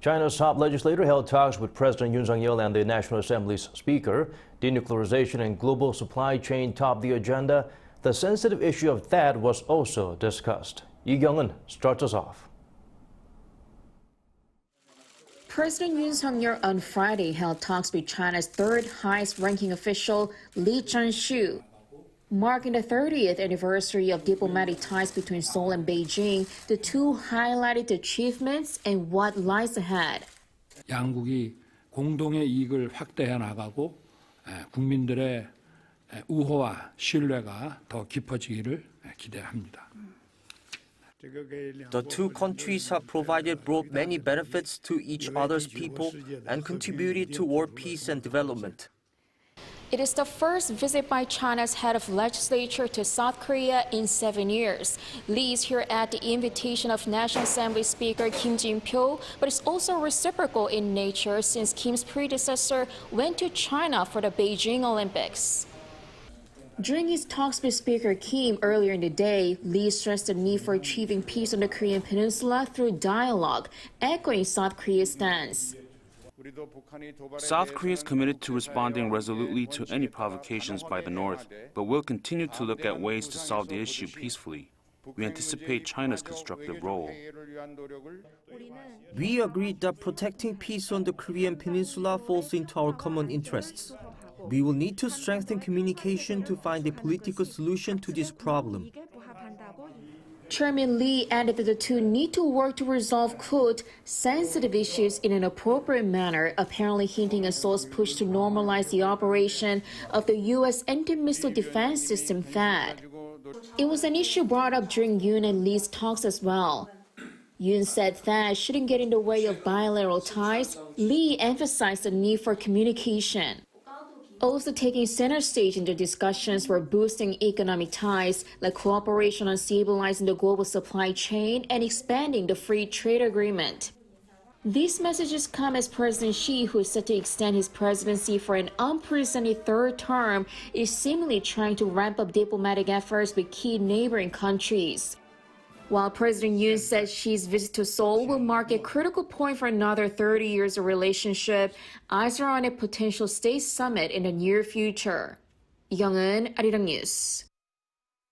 China's top legislator held talks with President Yoon Suk-yeol and the National Assembly's Speaker. Denuclearization and global supply chain topped the agenda. The sensitive issue of THAAD was also discussed. Kyung-eun starts us off. President Yoon Suk-yeol on Friday held talks with China's third highest-ranking official, Li Zhanshu. Marking the 30th anniversary of diplomatic ties between Seoul and Beijing, the two highlighted the achievements and what lies ahead. 양국이 공동의 이익을 확대해 나가고 국민들의 우호와 신뢰가 더 깊어지기를 기대합니다. The two countries have brought many benefits to each other's people and contributed to world peace and development. It is the first visit by China's head of legislature to South Korea in 7 years. Lee is here at the invitation of National Assembly Speaker Kim, but it's also reciprocal in nature since Kim's predecessor went to China for the Beijing Olympics. During his talks with Speaker Kim earlier in the day, Lee stressed the need for achieving peace on the Korean peninsula through dialogue, echoing South Korea's stance. South Korea is committed to responding resolutely to any provocations by the North, but will continue to look at ways to solve the issue peacefully. We anticipate China's constructive role. We agreed that protecting peace on the Korean peninsula falls into our common interests. We will need to strengthen communication to find a political solution to this problem. Chairman Lee added that the two need to work to resolve, quote, sensitive issues in an appropriate manner, apparently hinting at Seoul's push to normalize the operation of the U.S. anti-missile defense system, THAAD. It was an issue brought up during Yoon and Lee's talks as well. Yoon said THAAD shouldn't get in the way of bilateral ties. Lee emphasized the need for communication. Also taking center stage in the discussions were boosting economic ties, like cooperation on stabilizing the global supply chain and expanding the free trade agreement. These messages come as President Xi, who is set to extend his presidency for an unprecedented third term, is seemingly trying to ramp up diplomatic efforts with key neighboring countries. While President Yoon says Xi's visit to Seoul will mark a critical point for another 30 years of relationship, eyes are on a potential state summit in the near future. Kyung-eun, Arirang News.